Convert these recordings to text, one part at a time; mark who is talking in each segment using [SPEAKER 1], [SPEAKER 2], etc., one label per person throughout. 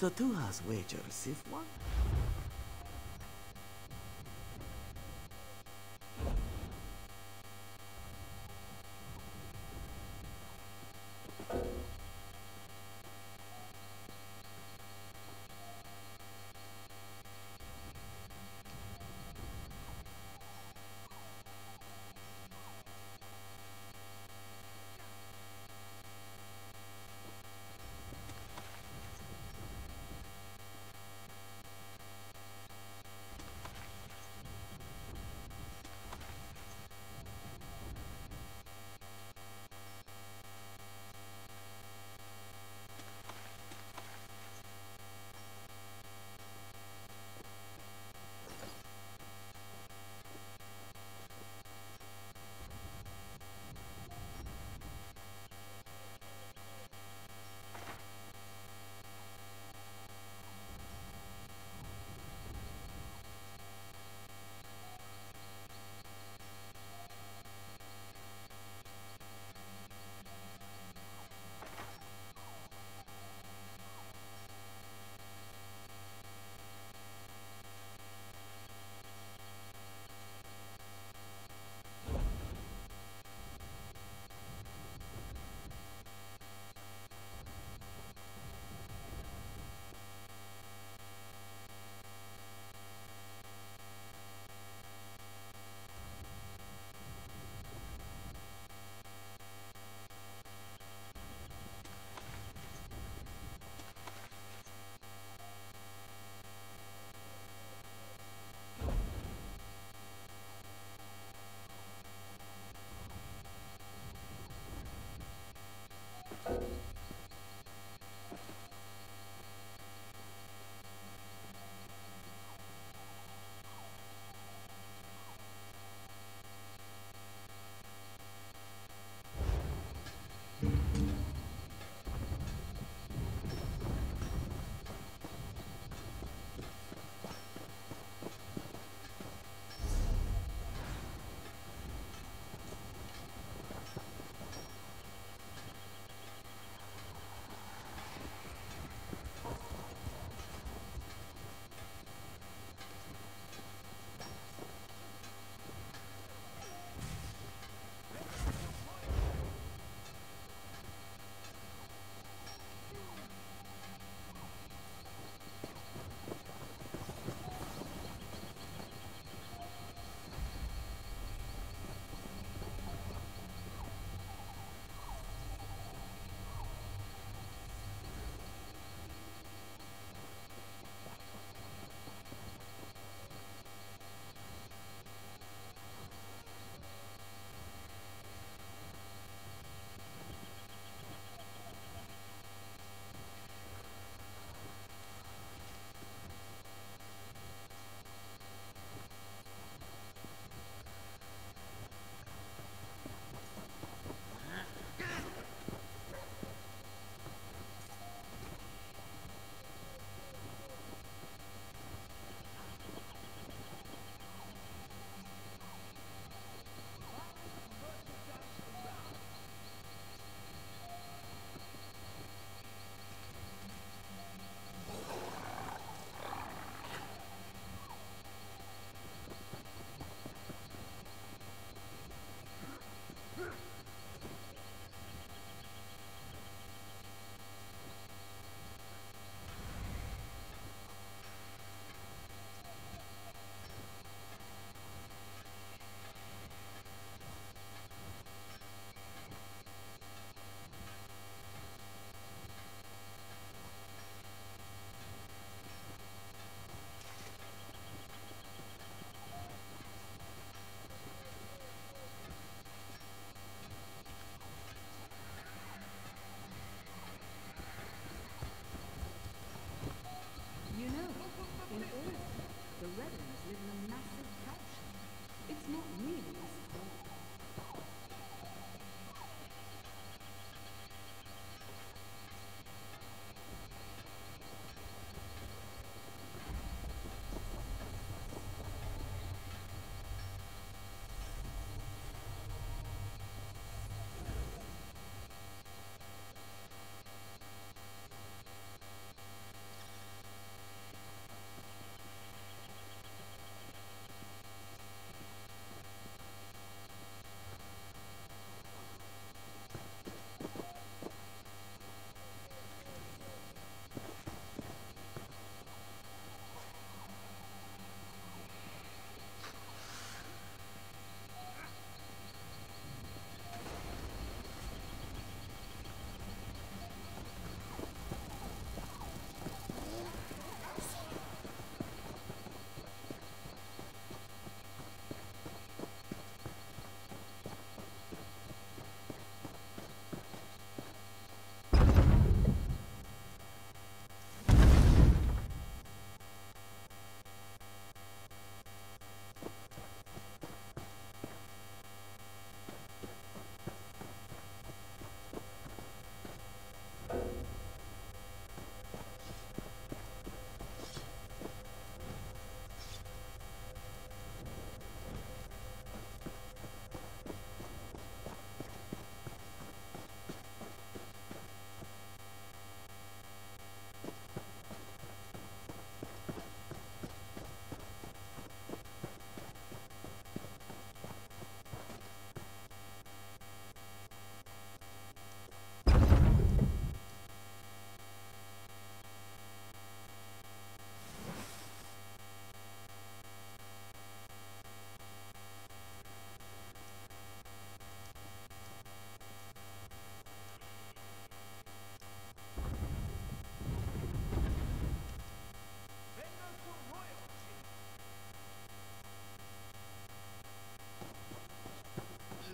[SPEAKER 1] So two has wager receive one?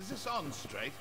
[SPEAKER 2] Is this on straight?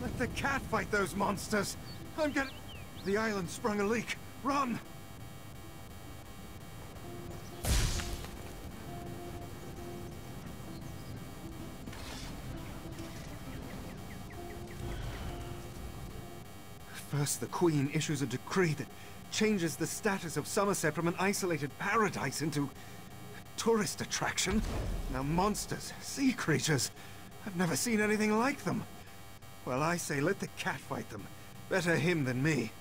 [SPEAKER 3] Let the cat fight those monsters! I'm getting... The island sprung a leak! Run! First, the Queen issues a decree that changes the status of Summerset from an isolated paradise into a tourist attraction. Now monsters, sea creatures, I've never seen anything like them. Well, I say let the cat fight them. Better him than me.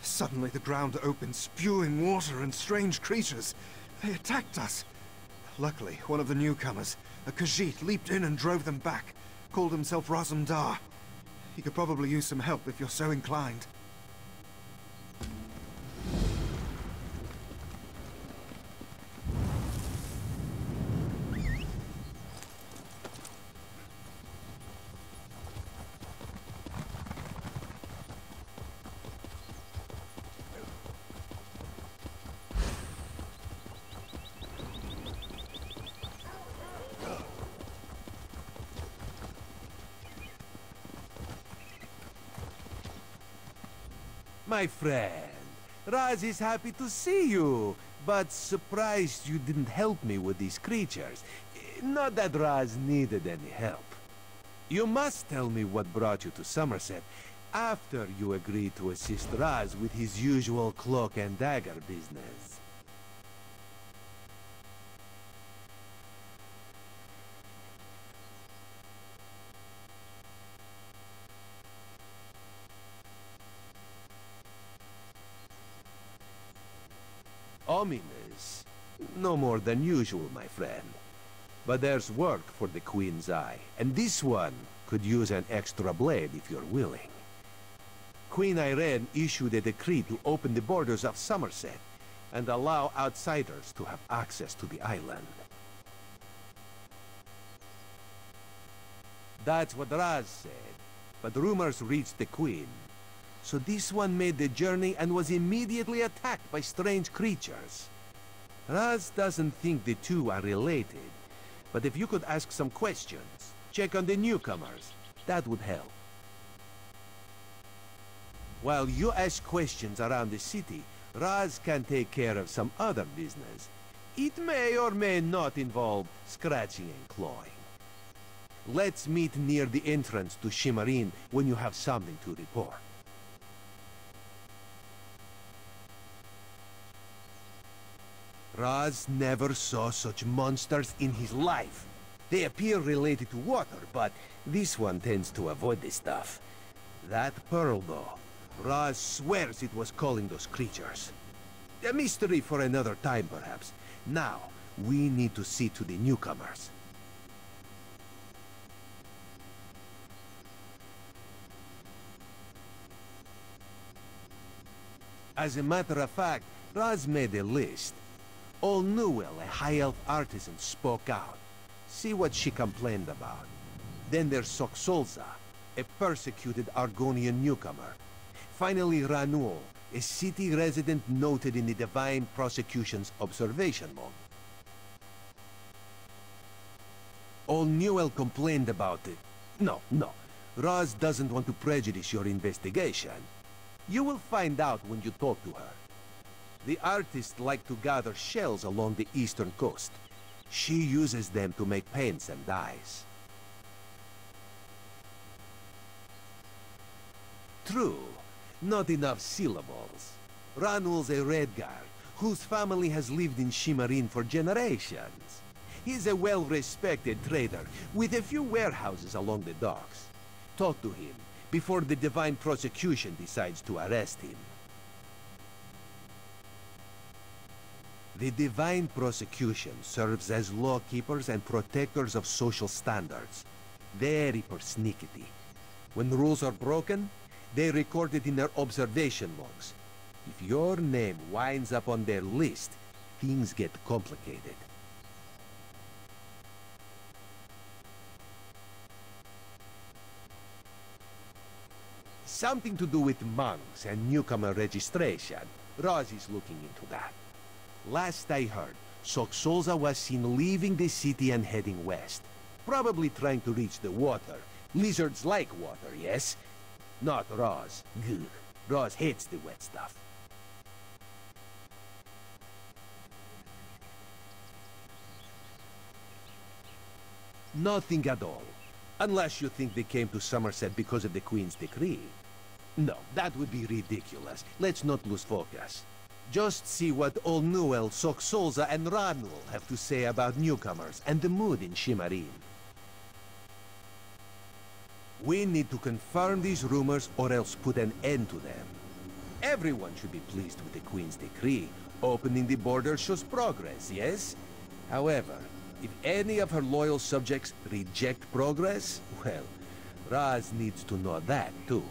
[SPEAKER 3] Suddenly the ground opened, spewing water and strange creatures. They attacked us. Luckily, one of the newcomers, a Khajiit, leaped in and drove them back. Called himself Razumdar. He could probably use some help if you're so inclined.
[SPEAKER 4] My friend, Raz is happy to see you, but surprised you didn't help me with these creatures. Not that Raz needed any help. You must tell me what brought you to Summerset after you agreed to assist Raz with his usual cloak and dagger business. Ominous. No more than usual, my friend. But there's work for the Queen's Eye, and this one could use an extra blade if you're willing. Queen Irene issued a decree to open the borders of Summerset and allow outsiders to have access to the island. That's what Raz said, but rumors reached the Queen. So this one made the journey and was immediately attacked by strange creatures. Raz doesn't think the two are related, but if you could ask some questions, check on the newcomers, that would help. While you ask questions around the city, Raz can take care of some other business. It may or may not involve scratching and clawing. Let's meet near the entrance to Shimmerin when you have something to report. Raz never saw such monsters in his life. They appear related to water, but this one tends to avoid this stuff. That pearl, though, Raz swears it was calling those creatures. A mystery for another time, perhaps. Now, We need to see to the newcomers. As a matter of fact, Raz made a list. All Newell, a high elf artisan, spoke out. See what she complained about. Then there's Soxolza, a persecuted Argonian newcomer. Finally, Ranuol, a city resident noted in the Divine Prosecution's observation log. All Newell complained about it. No. Raz doesn't want to prejudice your investigation. You will find out when you talk to her. The artists like to gather shells along the eastern coast. She uses them to make paints and dyes. True. Not enough syllables. Ranul's a Redguard, whose family has lived in Shimarin for generations. He's a well-respected trader, with a few warehouses along the docks. Talk to him, before the Divine Prosecution decides to arrest him. The Divine Prosecution serves as lawkeepers and protectors of social standards. Very persnickety. When rules are broken, they record it in their observation logs. If your name winds up on their list, things get complicated. Something to do with monks and newcomer registration. Raz is looking into that. Last I heard, Soxolza was seen leaving the city and heading west. Probably trying to reach the water. Lizards like water, yes? Not Raz. Gugh. Raz hates the wet stuff. Nothing at all. Unless you think they came to Summerset because of the Queen's decree. No, that would be ridiculous. Let's not lose focus. Just see what Ol Newell, Soxolza, and Ranul have to say about newcomers and the mood in Shimarin. We need to confirm these rumors or else put an end to them. Everyone should be pleased with the Queen's decree. Opening the border shows progress, yes? However, if any of her loyal subjects reject progress, well, Raz needs to know that too.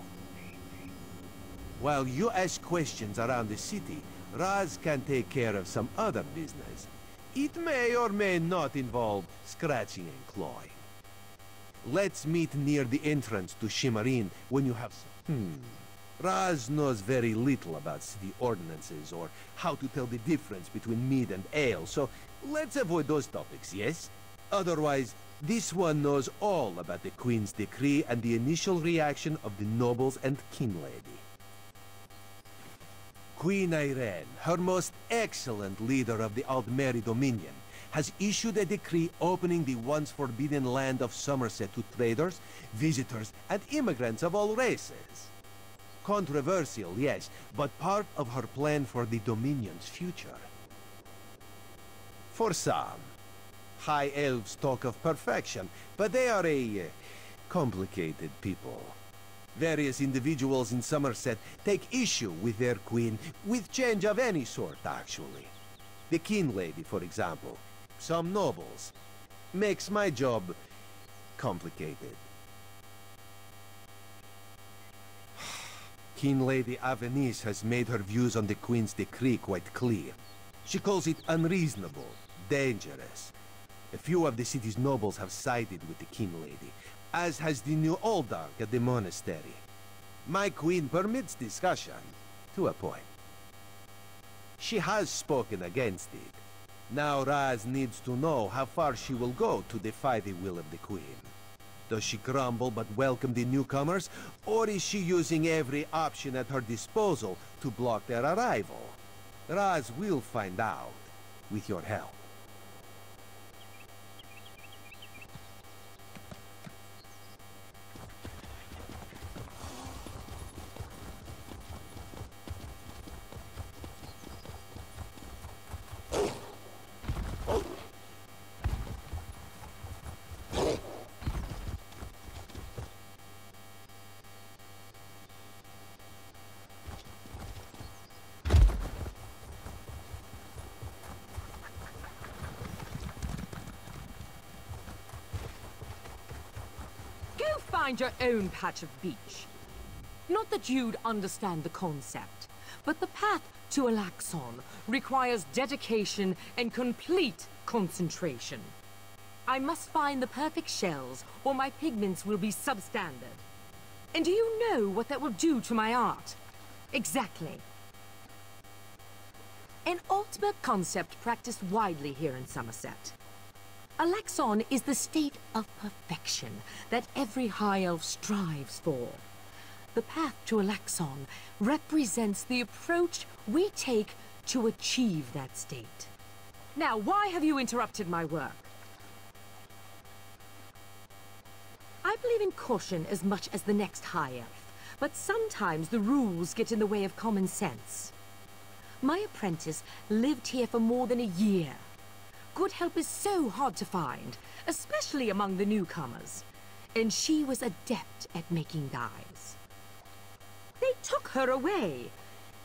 [SPEAKER 4] While you ask questions around the city, Raz can take care of some other business. It may or may not involve scratching and clawing. Let's meet near the entrance to Shimarin when you have some... Raz knows very little about city ordinances or how to tell the difference between mead and ale, so let's avoid those topics, yes? Otherwise, this one knows all about the Queen's decree and the initial reaction of the nobles and kin lady. Queen Irene, her most excellent leader of the Aldmeri Dominion, has issued a decree opening the once forbidden land of Summerset to traders, visitors, and immigrants of all races. Controversial, yes, but part of her plan for the Dominion's future. For some, High Elves talk of perfection, but they are a complicated people. Various individuals in Summerset take issue with their queen, with change of any sort, actually. The kin lady, for example. Some nobles. Makes my job complicated. Kin Lady Avenice has made her views on the Queen's decree quite clear. She calls it unreasonable, dangerous. A few of the city's nobles have sided with the Kin Lady, as has the new Oldark at the monastery. My queen permits discussion, to a point. She has spoken against it. Now Raz needs to know how far she will go to defy the will of the Queen. Does she grumble but welcome the newcomers, or is she using every option at her disposal to block their arrival? Raz will find out, with your help.
[SPEAKER 2] find your own patch of beach. Not that you'd understand the concept, but the path to Alaxon requires dedication and complete concentration. I must find the perfect shells, or my pigments will be substandard. And do you know what that will do to my art? Exactly. An ultimate concept practiced widely here in Summerset. Alaxon is the state of perfection that every High Elf strives for. The path to Alaxon represents the approach we take to achieve that state. Now, why have you interrupted my work? I believe in caution as much as the next High Elf, but sometimes the rules get in the way of common sense. My apprentice lived here for more than a year. Good help is so hard to find, especially among the newcomers, and she was adept at making dyes. They took her away,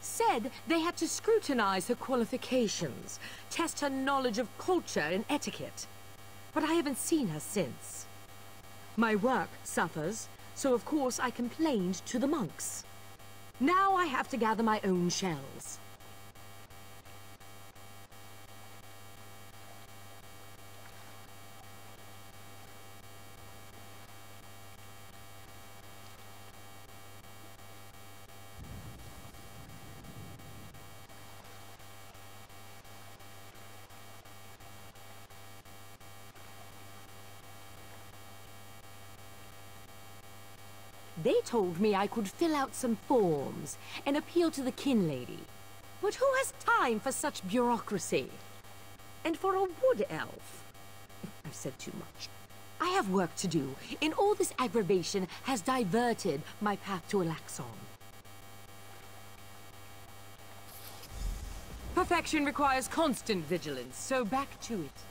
[SPEAKER 2] said they had to scrutinize her qualifications, test her knowledge of culture and etiquette, but I haven't seen her since. My work suffers, so of course I complained to the monks. Now I have to gather my own shells. They told me I could fill out some forms and appeal to the kin lady. But who has time for such bureaucracy? And for a wood elf? I've said too much. I have work to do, and all this aggravation has diverted my path to Alaxon. Perfection requires constant vigilance, so back to it.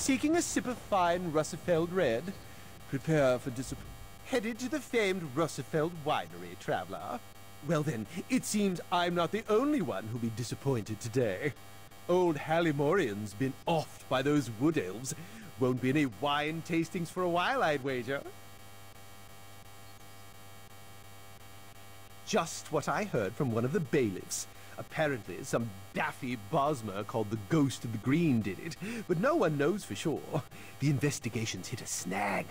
[SPEAKER 4] Seeking a sip of fine Russefeld red? Prepare for disappointment. Headed to the famed Russefeld winery, traveler. Well then, it seems I'm not the only one who'll be disappointed today. Old Hallimorian's been offed by those wood elves. Won't be any wine tastings for a while, I'd wager. Just what I heard from one of the bailiffs. Apparently, some daffy Bosmer called the Ghost of the Green did it, but no one knows for sure. The investigation's hit a snag.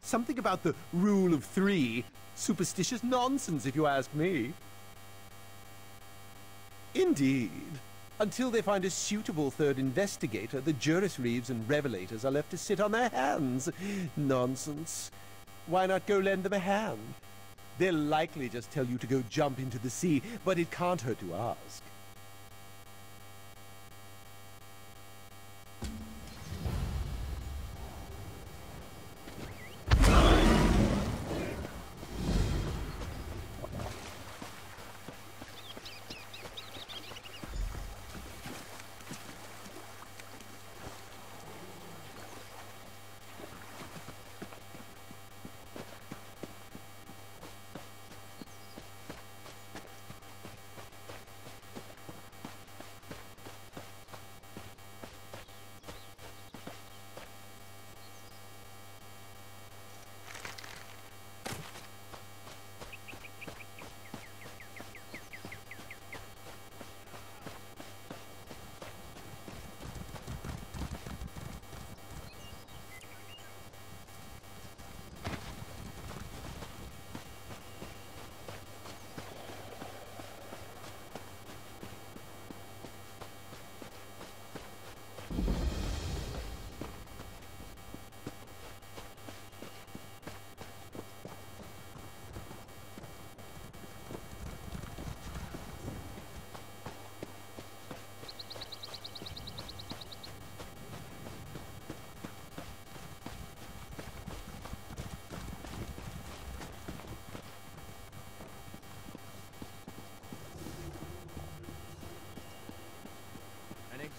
[SPEAKER 4] Something about the rule of 3. Superstitious nonsense, if you ask me. Indeed. Until they find a suitable third investigator, the Juris Reeves and Revelators are left to sit on their hands. Nonsense. Why not go lend them a hand? They'll likely just tell you to go jump into the sea, but it can't hurt to ask.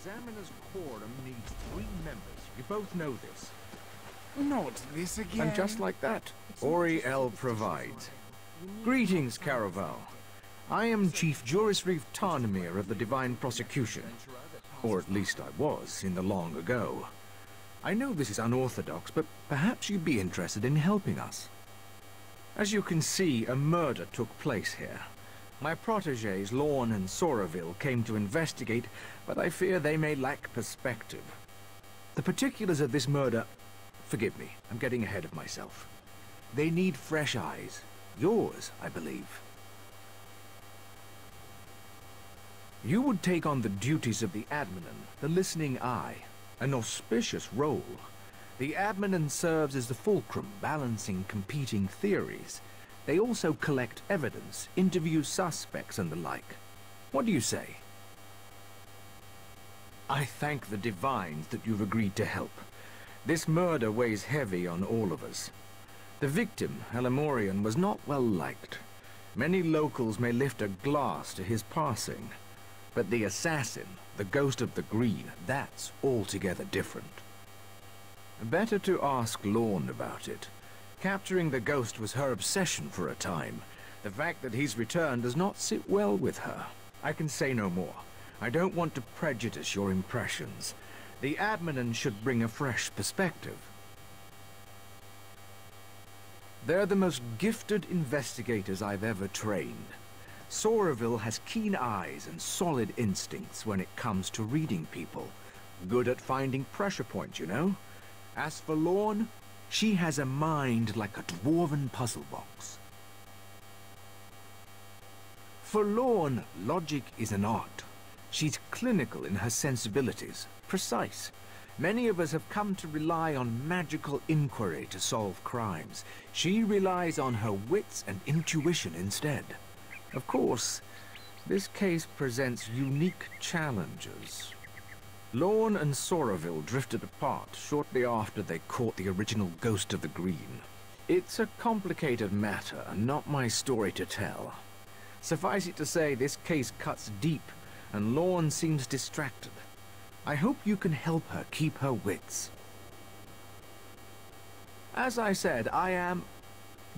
[SPEAKER 5] Examiner's quorum needs 3 members. You both know this.
[SPEAKER 3] Not this again.
[SPEAKER 5] And just like that, Ori El provides. Greetings, Caraval. I am Chief Juris Reeve Tarnamir of the Divine Prosecution. Or at least I was, in the long ago. I know this is unorthodox, but perhaps you'd be interested in helping us. As you can see, a murder took place here. My protégés, Lorne and Soraville, came to investigate, but I fear they may lack perspective. The particulars of this murder... Forgive me, I'm getting ahead of myself. They need fresh eyes. Yours, I believe. You would take on the duties of the Adminan, the listening eye. An auspicious role. The Adminan serves as the fulcrum, balancing competing theories. They also collect evidence, interview suspects and the like. What do you say? I thank the Divines that you've agreed to help. This murder weighs heavy on all of us. The victim, Hallimorian, was not well liked. Many locals may lift a glass to his passing. But the assassin, the Ghost of the Green, that's altogether different. Better to ask Lorne about it. Capturing the ghost was her obsession for a time. The fact that he's returned does not sit well with her. I can say no more. I don't want to prejudice your impressions. The Adminan should bring a fresh perspective. They're the most gifted investigators I've ever trained. Soraville has keen eyes and solid instincts when it comes to reading people. Good at finding pressure points, you know? As for Lorne, she has a mind like a dwarven puzzle box. For Lorne, logic is an art. She's clinical in her sensibilities, precise. Many of us have come to rely on magical inquiry to solve crimes. She relies on her wits and intuition instead. Of course, this case presents unique challenges. Lorne and Soraville drifted apart shortly after they caught the original Ghost of the Green. It's a complicated matter, not my story to tell. Suffice it to say, this case cuts deep, and Lorne seems distracted. I hope you can help her keep her wits. As I said,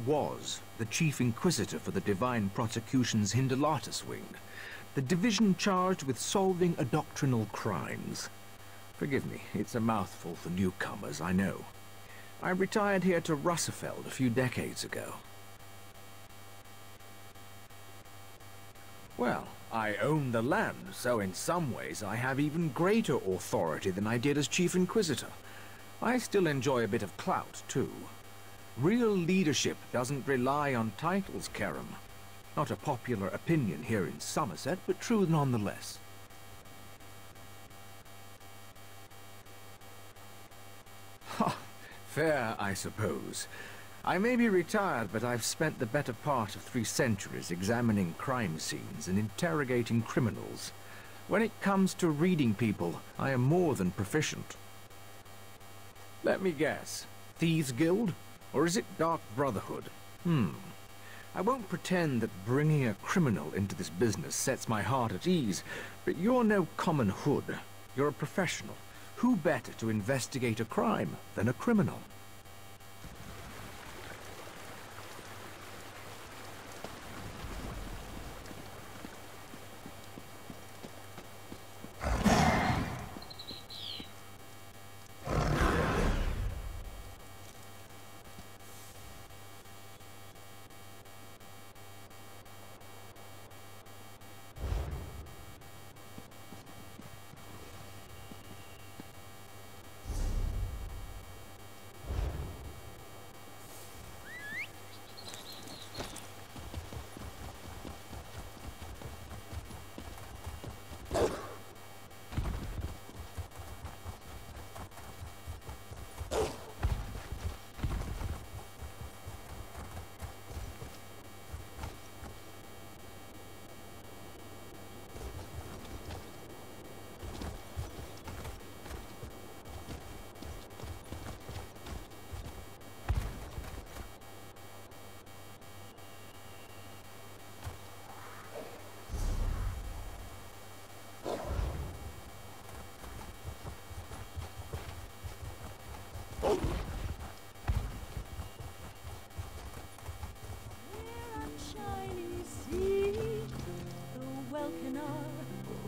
[SPEAKER 5] was the Chief Inquisitor for the Divine Prosecution's Hindelatus Wing, the division charged with solving doctrinal crimes. Forgive me, it's a mouthful for newcomers, I know. I retired here to Russefeld a few decades ago. Well, I own the land, so in some ways I have even greater authority than I did as Chief Inquisitor. I still enjoy a bit of clout, too. Real leadership doesn't rely on titles, Kerem. Not a popular opinion here in Summerset, but true nonetheless. Ha! Fair, I suppose. I may be retired, but I've spent the better part of 3 centuries examining crime scenes and interrogating criminals. When it comes to reading people, I am more than proficient. Let me guess. Thieves' Guild? Or is it Dark Brotherhood? I won't pretend that bringing a criminal into this business sets my heart at ease, but you're no common hood. You're a professional. Who better to investigate a crime than a criminal?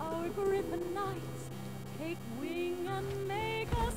[SPEAKER 6] Our griffin knights take wing and make a stand.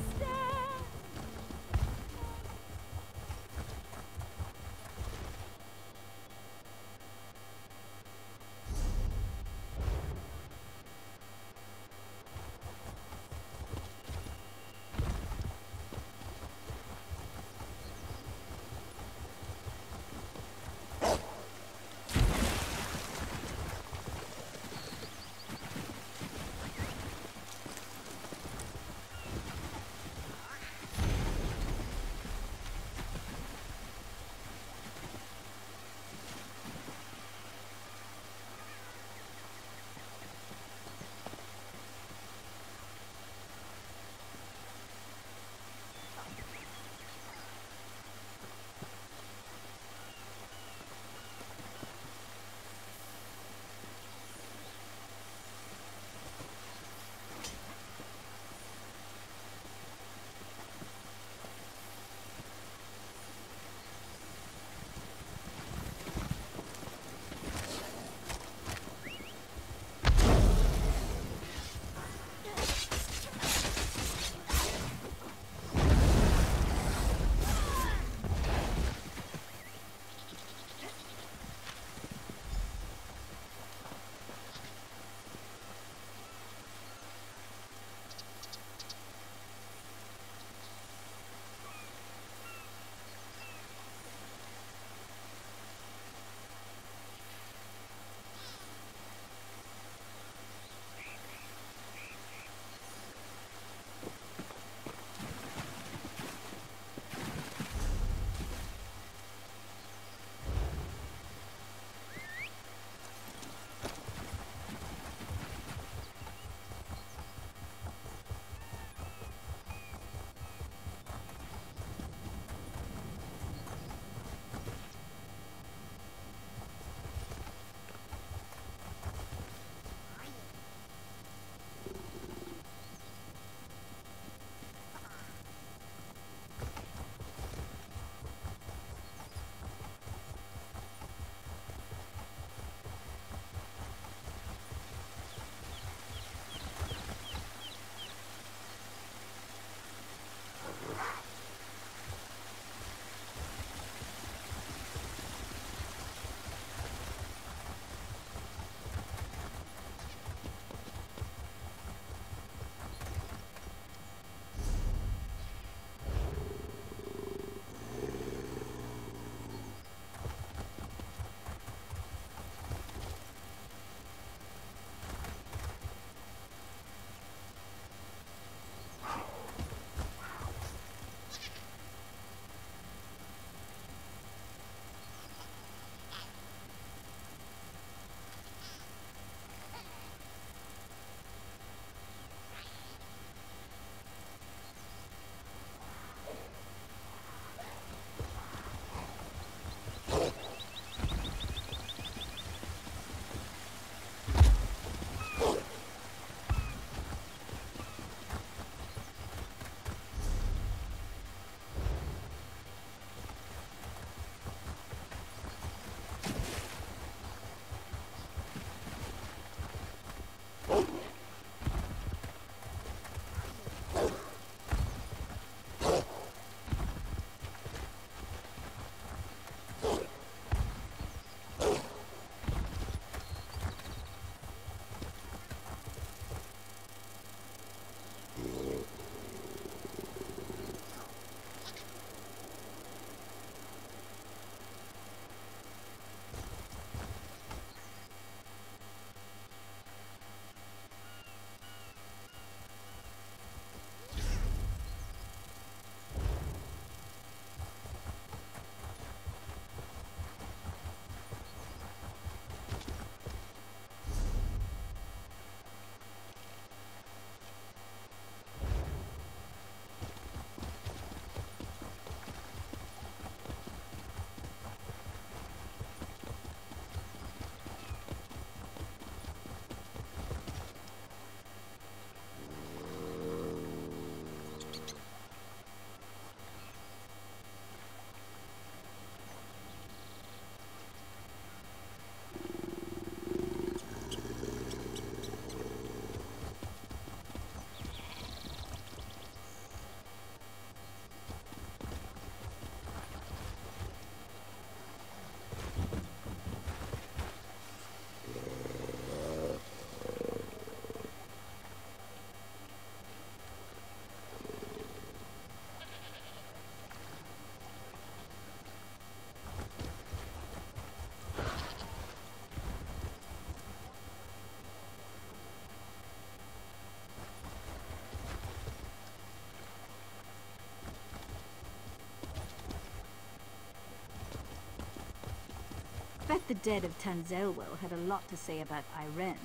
[SPEAKER 7] the dead of Tanzelwell had a lot to say about Irene.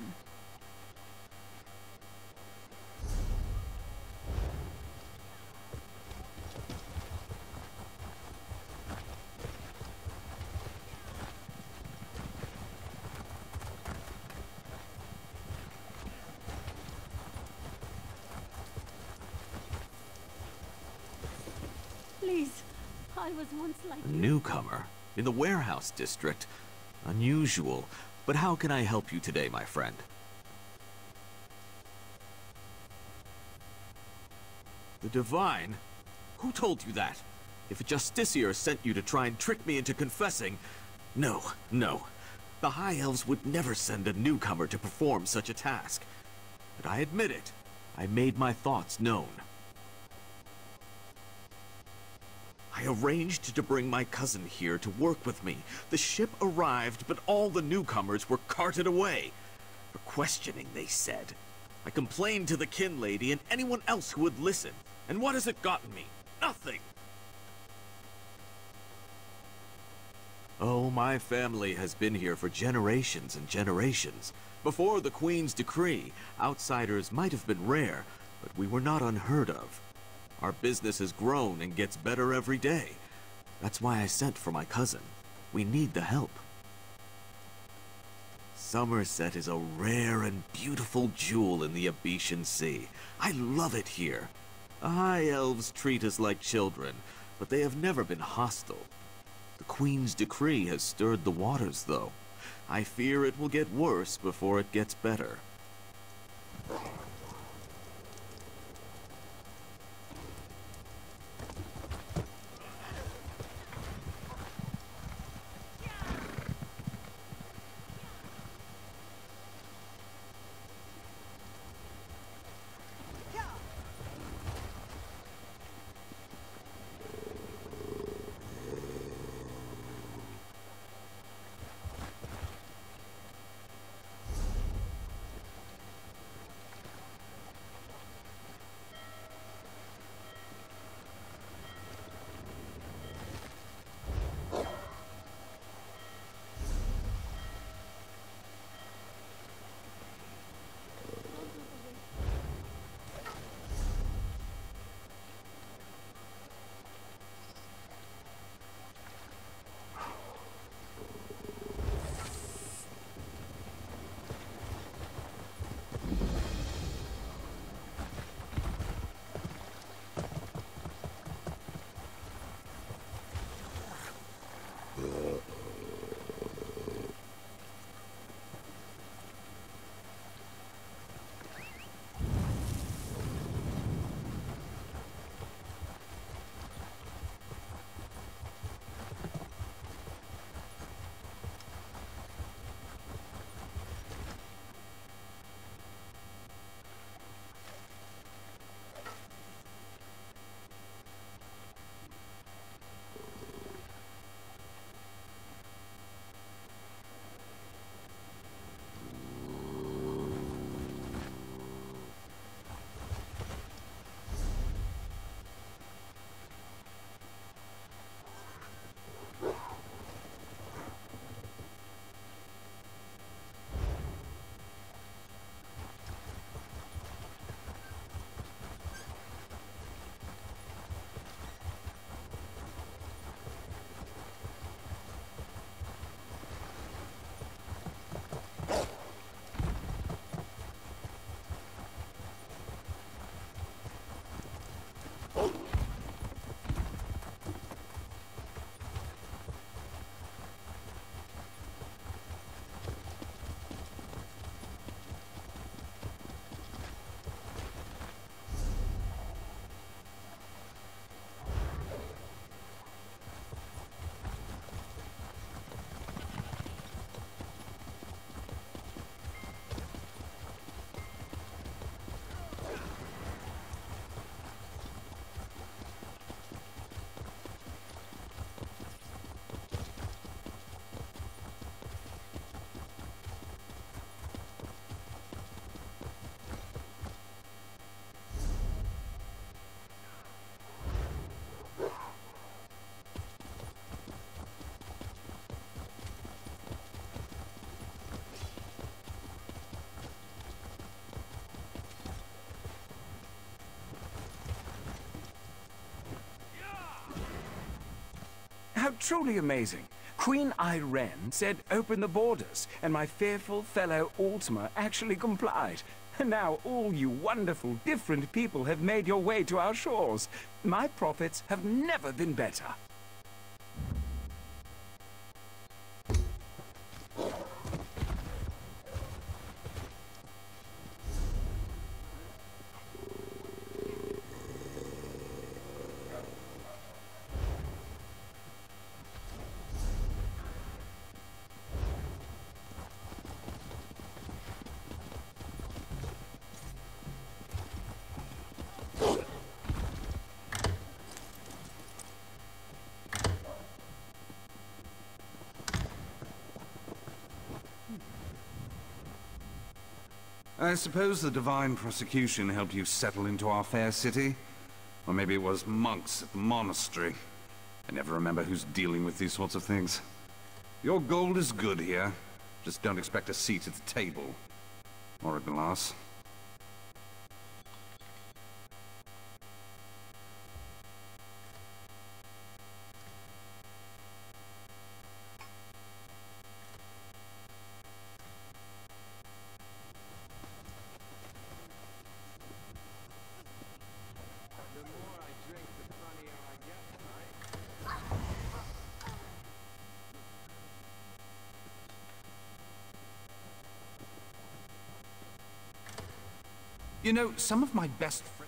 [SPEAKER 6] Please, I was once like
[SPEAKER 8] A newcomer in the warehouse district. Unusual. But how can I help you today, my friend? The Divine? Who told you that? If a Justiciar sent you to try and trick me into confessing... No, no. The High Elves would never send a newcomer to perform such a task. But I admit it. I made my thoughts known. I arranged to bring my cousin here to work with me. The ship arrived, but all the newcomers were carted away. For questioning, they said. I complained to the kin lady and anyone else who would listen. And what has it gotten me? Nothing! Oh, my family has been here for generations and generations. Before the Queen's decree, outsiders might have been rare, but we were not unheard of. Our business has grown and gets better every day. That's why I sent for my cousin. We need the help. Summerset is a rare and beautiful jewel in the Abetian Sea. I love it here. The High Elves treat us like children, but they have never been hostile. The Queen's decree has stirred the waters, though. I fear it will get worse before it gets better.
[SPEAKER 9] truly amazing. Queen Irene said open the borders, and my fearful fellow Ultima actually complied. And now all you wonderful, different people have made your way to our shores. My profits have never been better.
[SPEAKER 10] I suppose the divine prosecution helped you settle into our fair city? Or maybe it was monks at the monastery. I never remember who's dealing with these sorts of things. Your gold is good here. Just don't expect a seat at the table. Or a glass. You know, some of my best friends...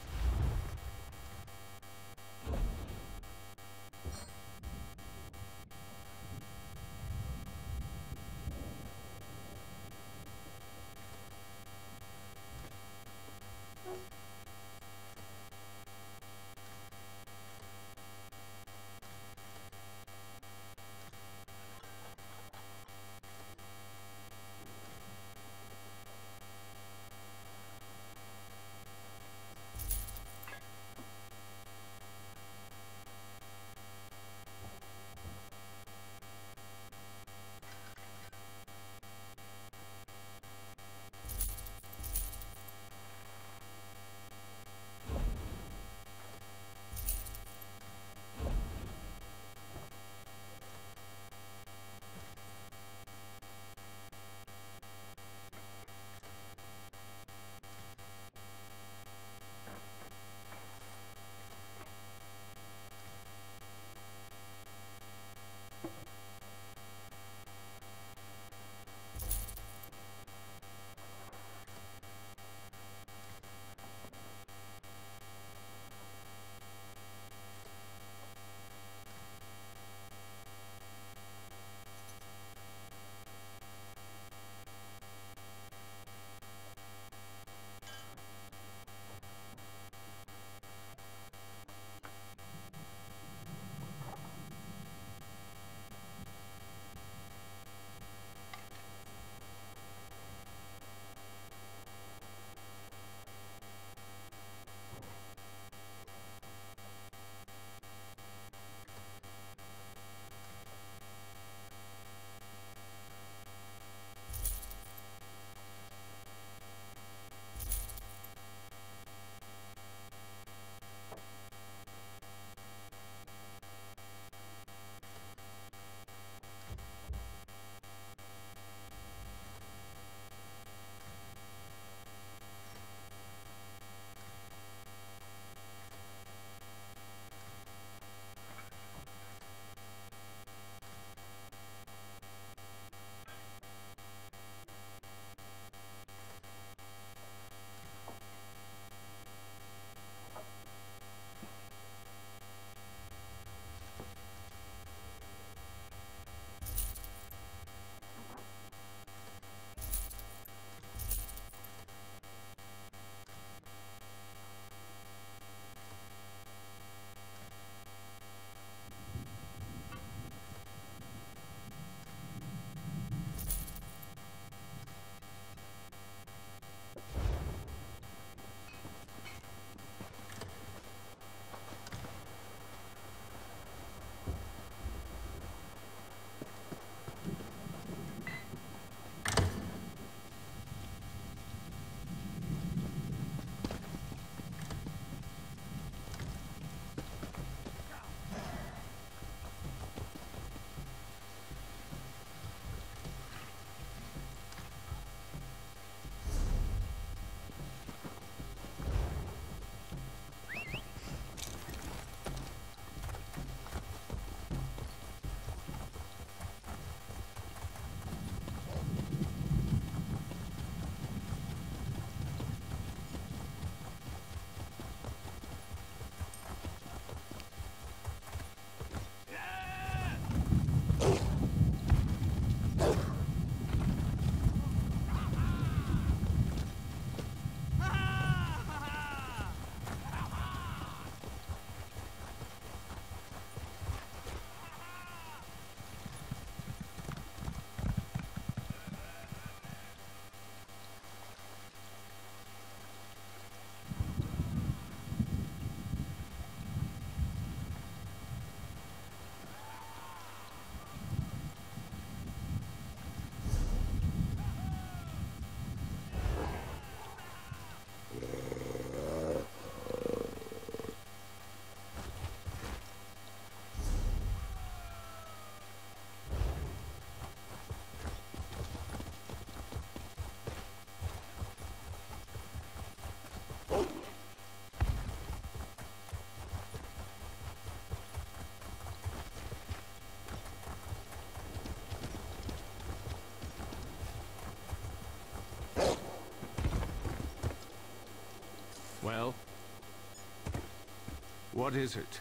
[SPEAKER 3] What is it?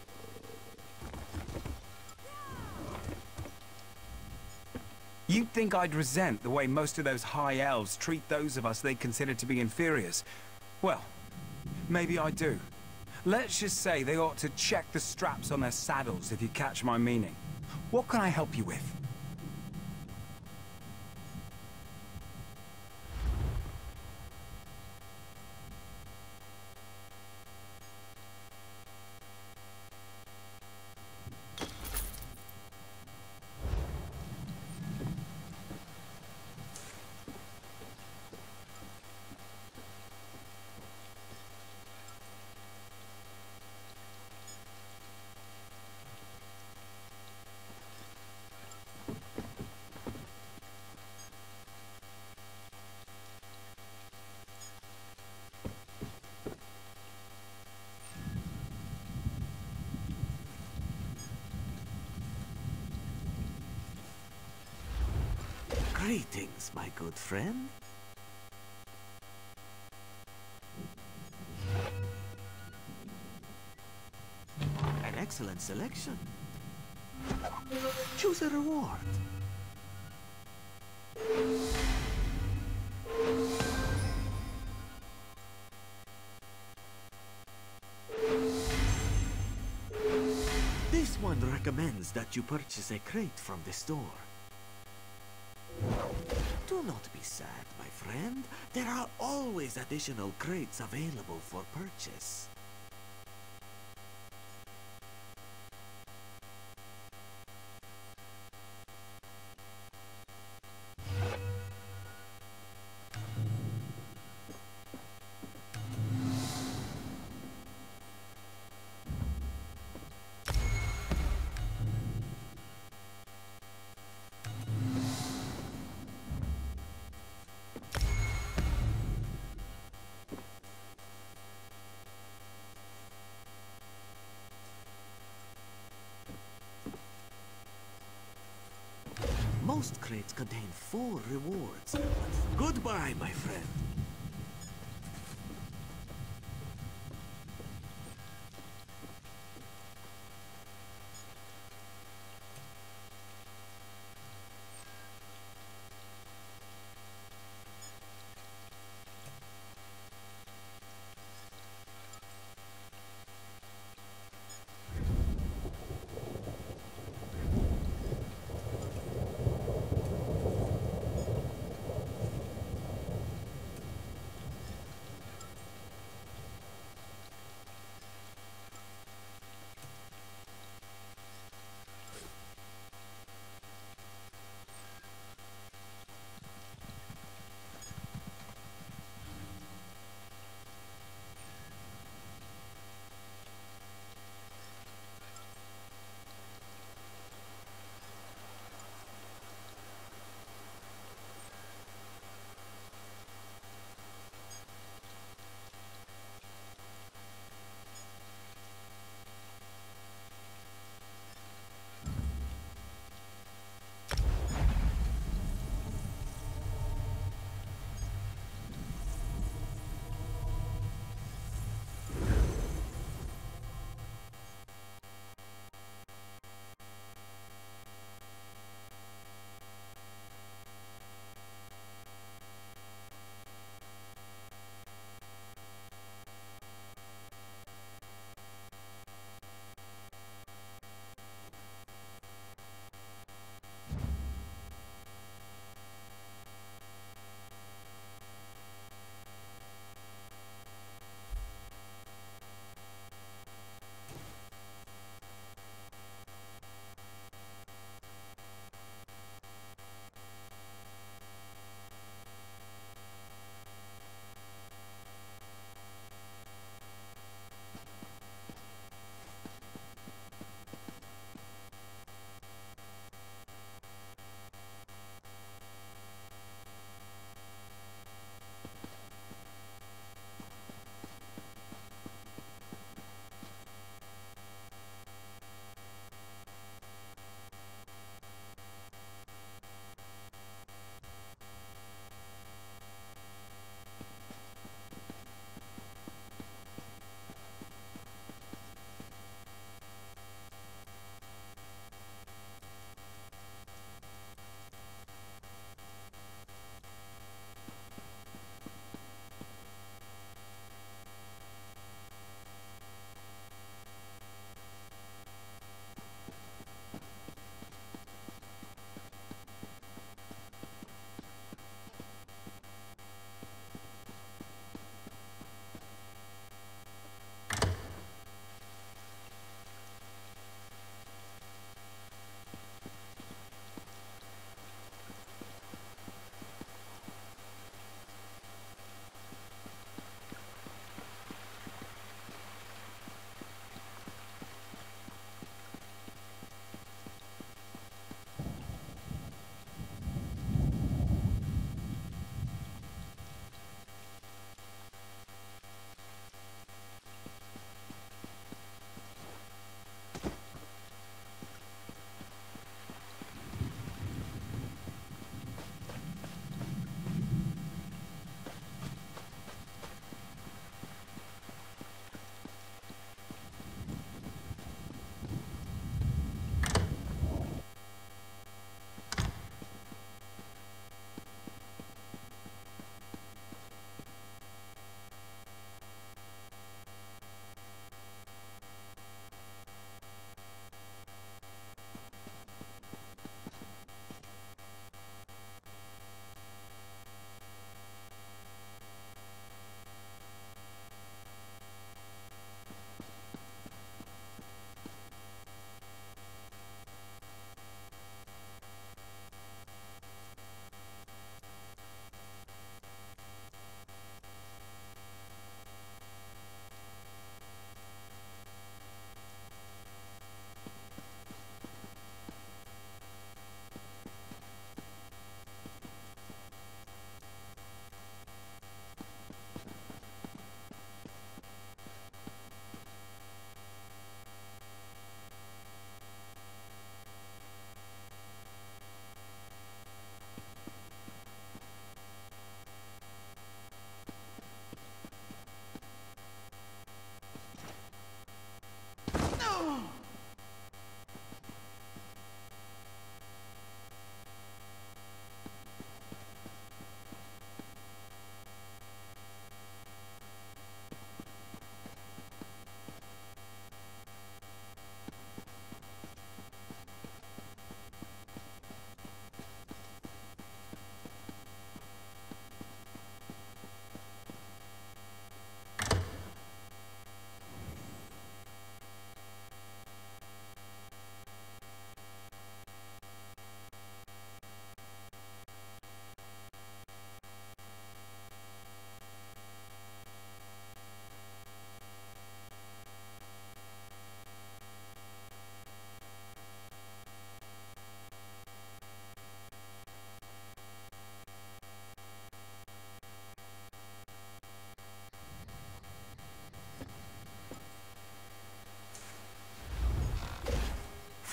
[SPEAKER 9] You'd think I'd resent the way most of those high elves treat those of us they consider to be inferiors. Well, maybe I do. Let's just say they ought to check the straps on their saddles, if you catch my meaning. What can I help you with?
[SPEAKER 1] Greetings, my good friend. An excellent selection. Choose a reward. This one recommends that you purchase a crate from the store. Do not be sad, my friend. There are always additional crates available for purchase. Most crates contain 4 rewards. Goodbye, my friend.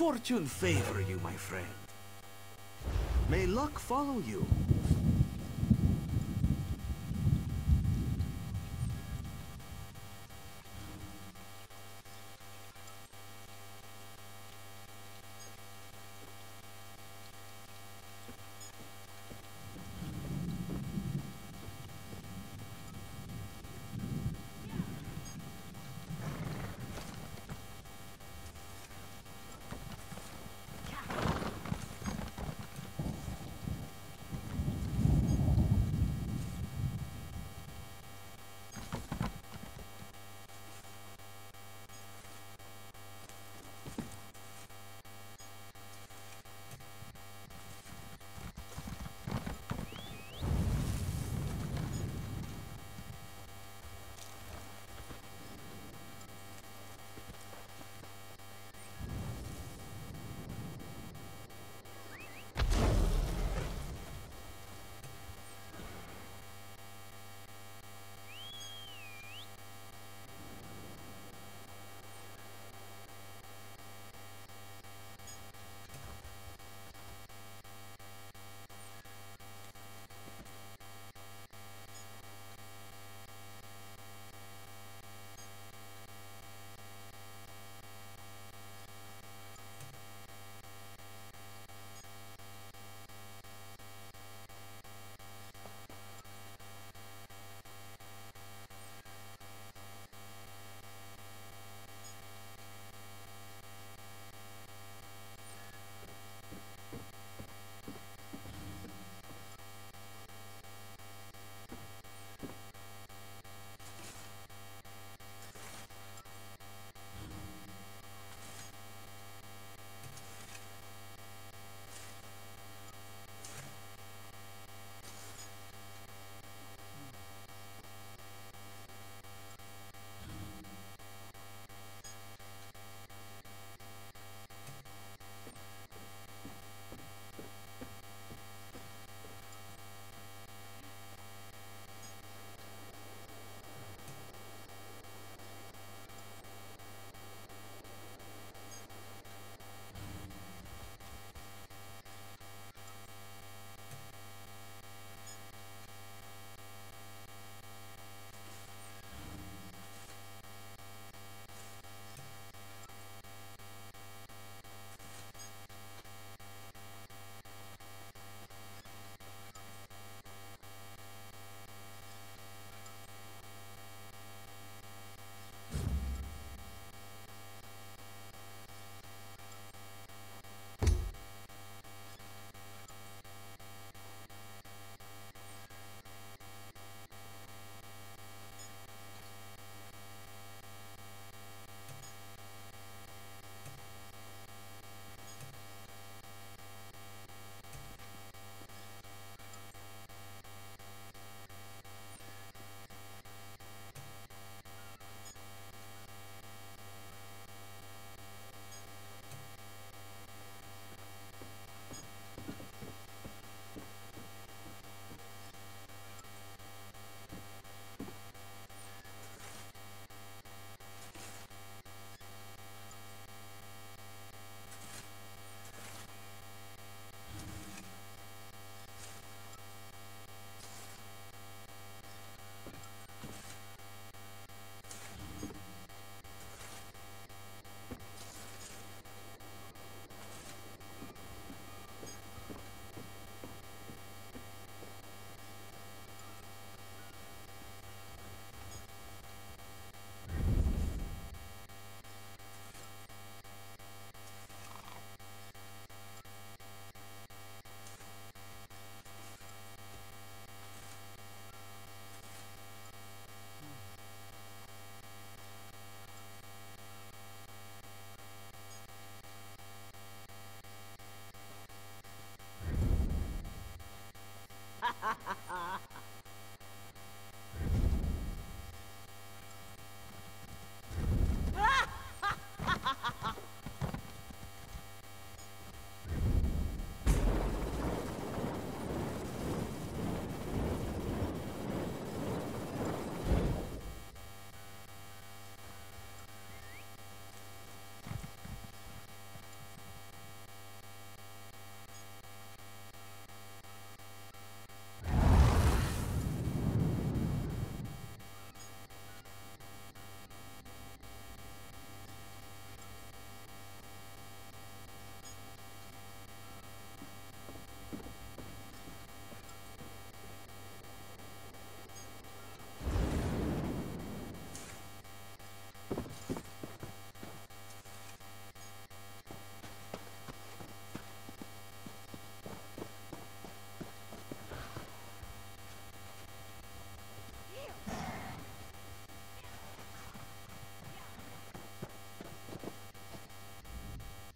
[SPEAKER 1] fortune favor you, my friend. May luck follow you.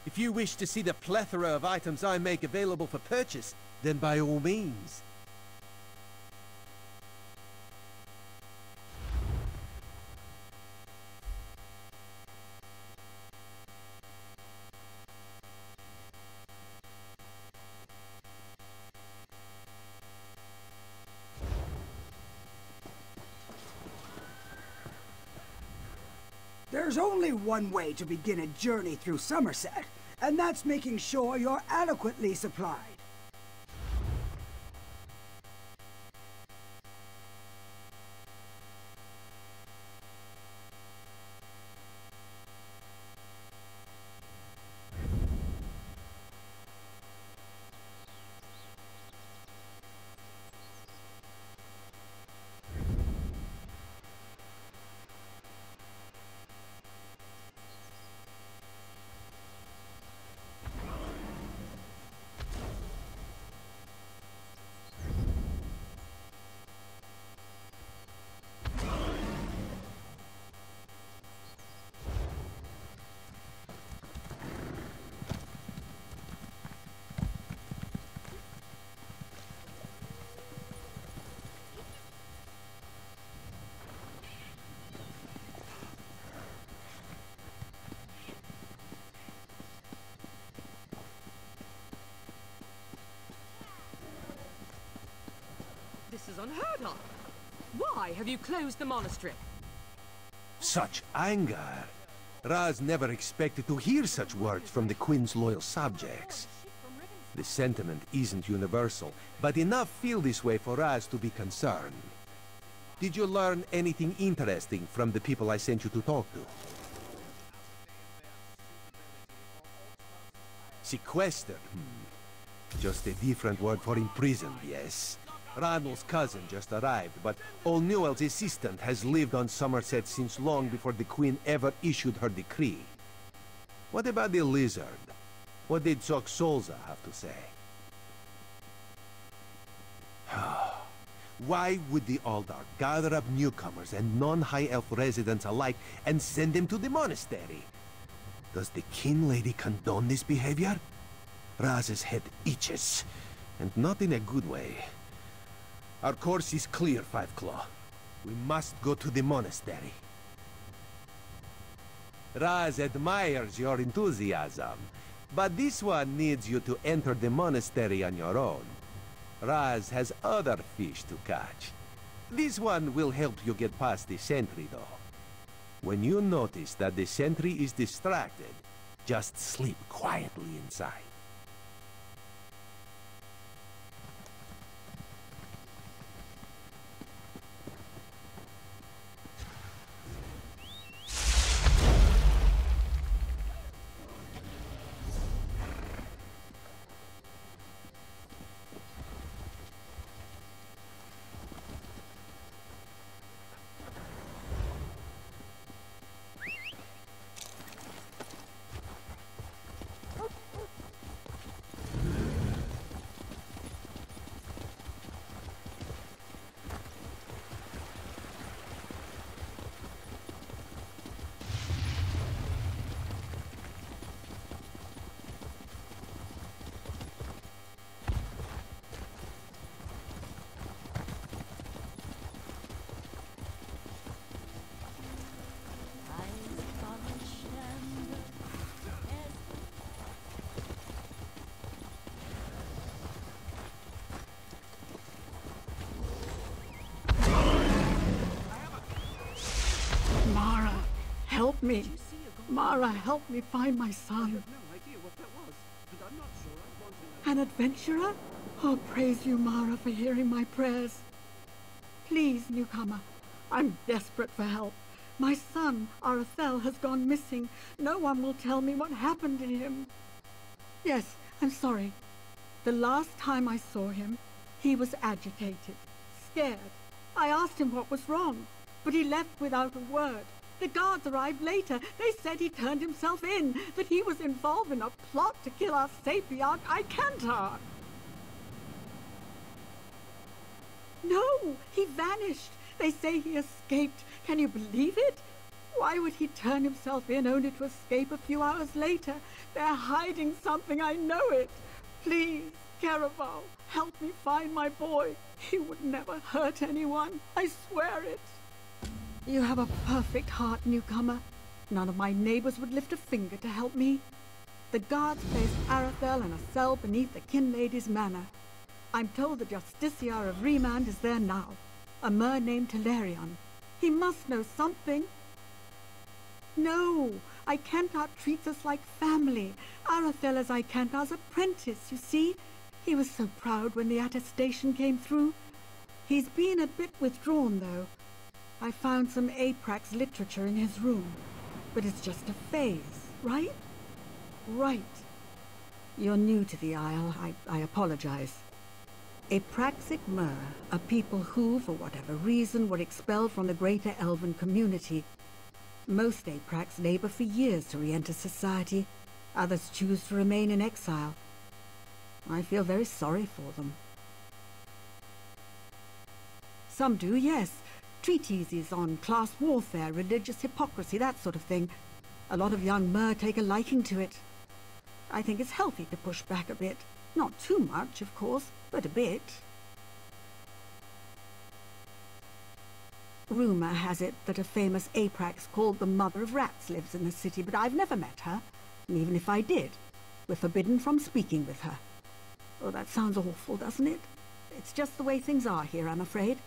[SPEAKER 4] If you wish to see the plethora of items I make available for purchase, then by all means.
[SPEAKER 11] There's only one way to begin a journey through Summerset, and that's making sure you're adequately supplied.
[SPEAKER 2] This is unheard of. Why have you closed the monastery?
[SPEAKER 4] Such anger. Raz never expected to hear such words from the Queen's loyal subjects. The sentiment isn't universal, but enough feel this way for Raz to be concerned. Did you learn anything interesting from the people I sent you to talk to? Sequestered? Just a different word for imprisoned, yes. Ranul's cousin just arrived, but O'Newell's assistant has lived on Summerset since long before the Queen ever issued her decree. What about the lizard? What did Solza have to say? Why would the Aldar gather up newcomers and non-High Elf residents alike and send them to the monastery? Does the King Lady condone this behavior? Raz's head itches, and not in a good way. Our course is clear, Five Claw. We must go to the monastery. Raz admires your enthusiasm, but this one needs you to enter the monastery on your own. Raz has other fish to catch. This one will help you get past the sentry, though. When you notice that the sentry is distracted, just sleep quietly inside.
[SPEAKER 12] Help me. Mara, help me find my son. An adventurer? Oh, praise you, Mara, for hearing my prayers. Please, newcomer, I'm desperate for help. My son, Arathel, has gone missing. No one will tell me what happened to him. Yes, I'm sorry. The last time I saw him, he was agitated, scared. I asked him what was wrong, but he left without a word. The guards arrived later. They said he turned himself in, that he was involved in a plot to kill our Sapiarch Icantar. No, he vanished. They say he escaped. Can you believe it? Why would he turn himself in only to escape a few hours later? They're hiding something, I know it. Please, Caraval, help me find my boy. He would never hurt anyone. I swear it. You have a perfect heart, newcomer. None of my neighbors would lift a finger to help me. The guards placed Arathel in a cell beneath the Kin Lady's manor. I'm told the Justiciar of Remand is there now. A mer named Telerion. He must know something. No, Icantar treats us like family. Arathel is Icantar's apprentice, you see. He was so proud when the attestation came through. He's been a bit withdrawn, though. I found some Aprax literature in his room. But it's just a phase, right? Right. You're new to the Isle. I apologize. Apraxic Mer are people who, for whatever reason, were expelled from the greater Elven community. Most Aprax labor for years to re-enter society. Others choose to remain in exile. I feel very sorry for them. Some do, yes. Treatises on class warfare, religious hypocrisy, that sort of thing. A lot of young Mer take a liking to it. I think it's healthy to push back a bit. Not too much, of course, but a bit. Rumor has it that a famous Aprax called the Mother of Rats lives in the city, but I've never met her. And even if I did, we're forbidden from speaking with her. Oh, that sounds awful, doesn't it? It's just the way things are here, I'm afraid.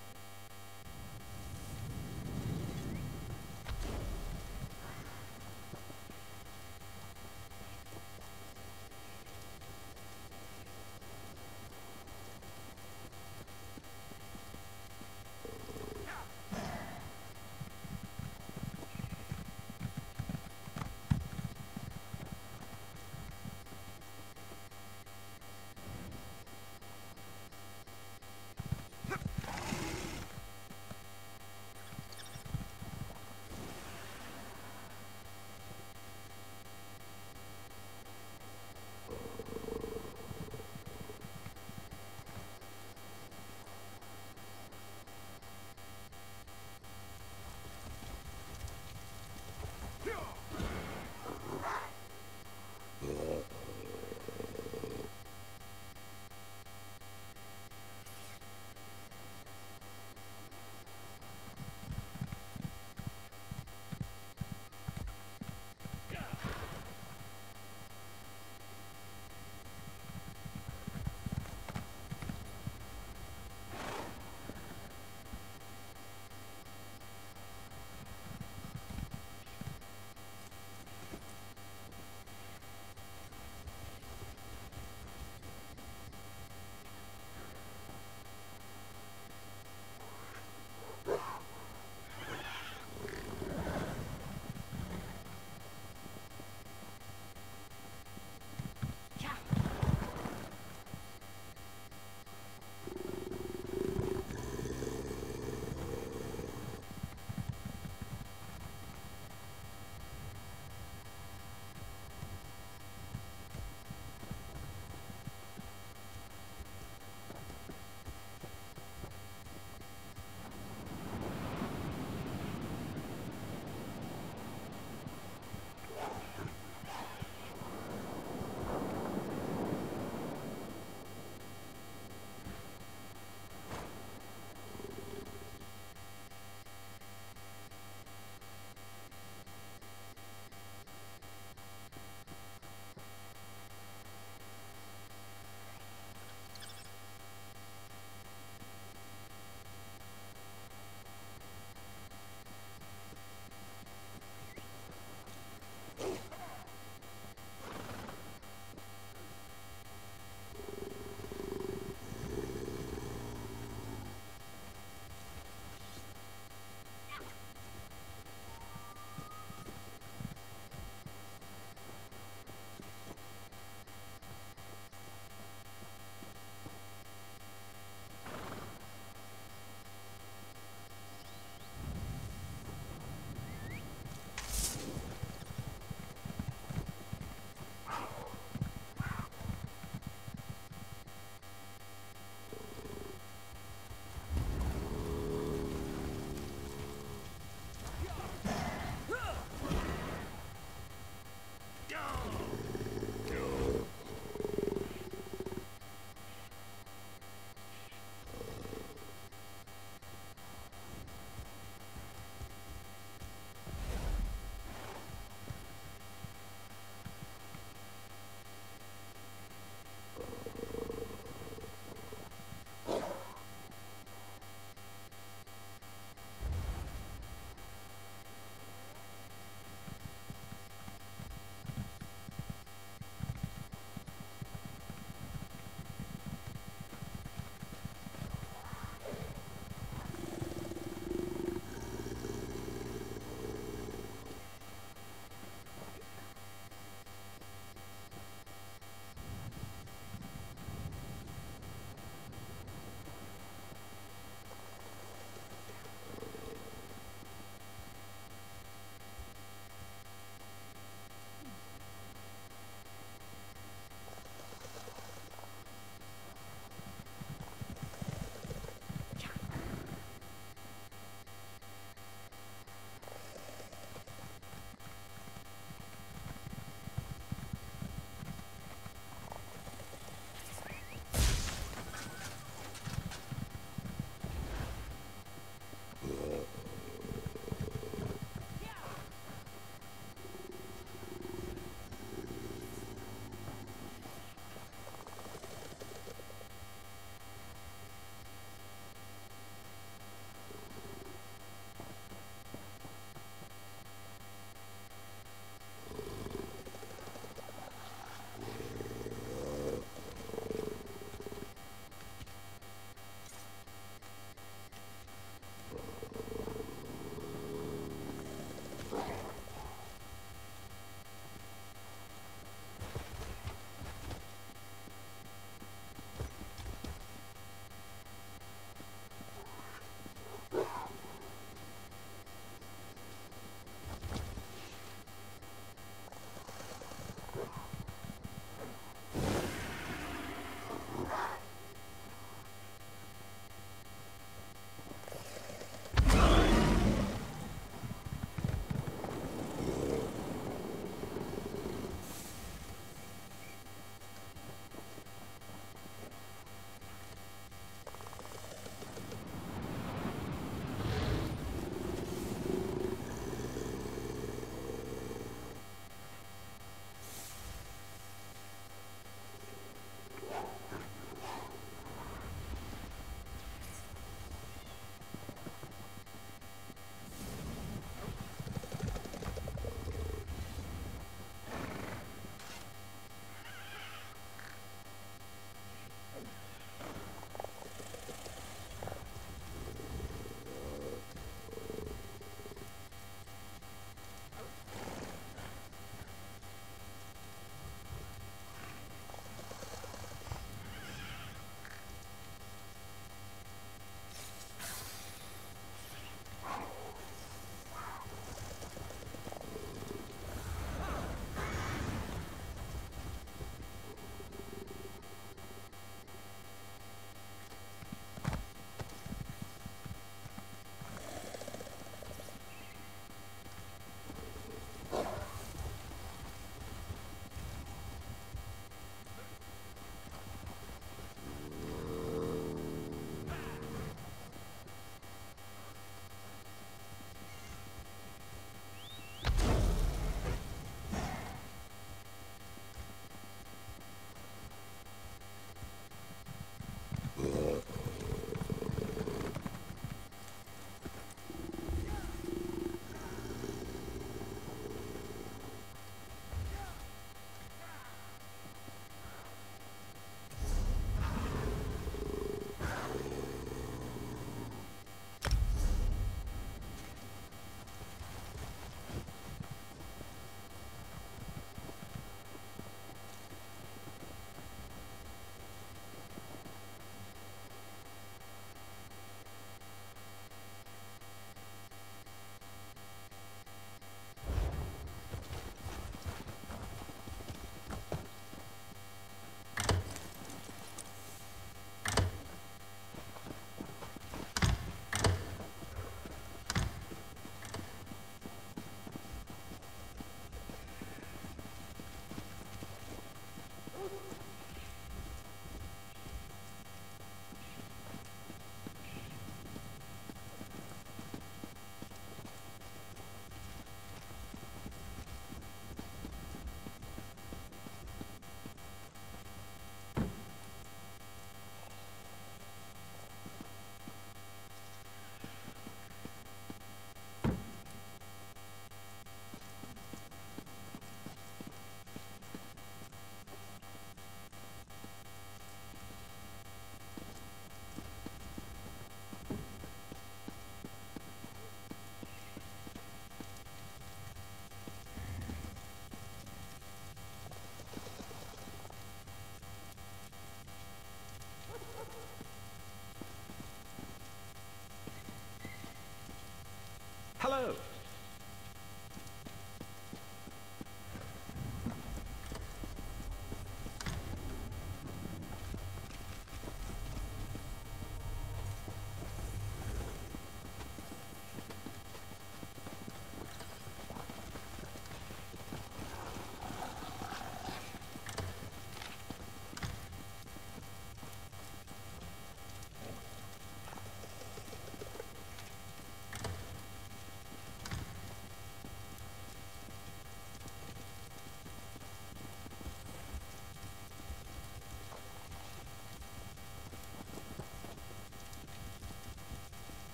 [SPEAKER 13] Hello.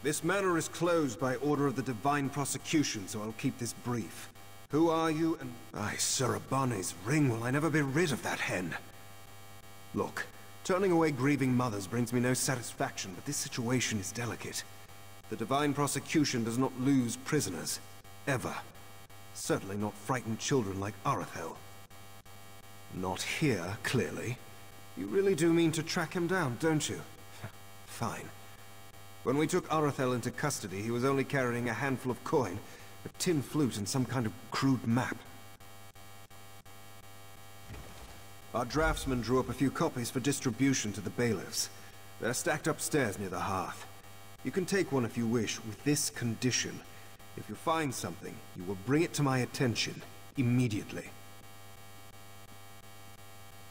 [SPEAKER 3] This manor is closed by order of the Divine Prosecution, so I'll keep this brief. Who are you, and... Aye, Surabane's ring, will I never be rid of that hen? Look, turning away grieving mothers brings me no satisfaction, but this situation is delicate. The Divine Prosecution does not lose prisoners. Ever. Certainly not frightened children like Arathel. Not here, clearly. You really do mean to track him down, don't you? Fine. When we took Arathel into custody, he was only carrying a handful of coin, a tin flute, and some kind of crude map. Our draftsman drew up a few copies for distribution to the bailiffs. They're stacked upstairs near the hearth. You can take one if you wish, with this condition. If you find something, you will bring it to my attention, immediately.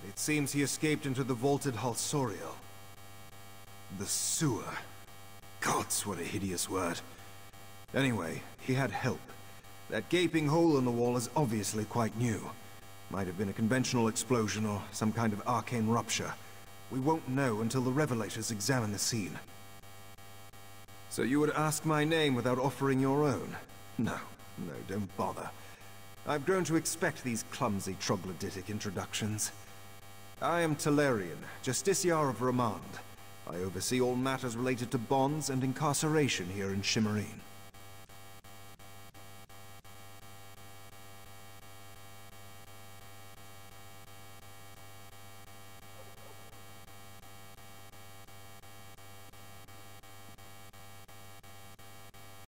[SPEAKER 3] It seems he escaped into the vaulted Halsoriel. The sewer. Gods, what a hideous word. Anyway, he had help. That gaping hole in the wall is obviously quite new. Might have been a conventional explosion or some kind of arcane rupture. We won't know until the Revelators examine the scene. So you would ask my name without offering your own? No, don't bother. I've grown to expect these clumsy troglodytic introductions. I am Talarian, Justiciar of Romand. I oversee all matters related to bonds and incarceration here in Shimmerine.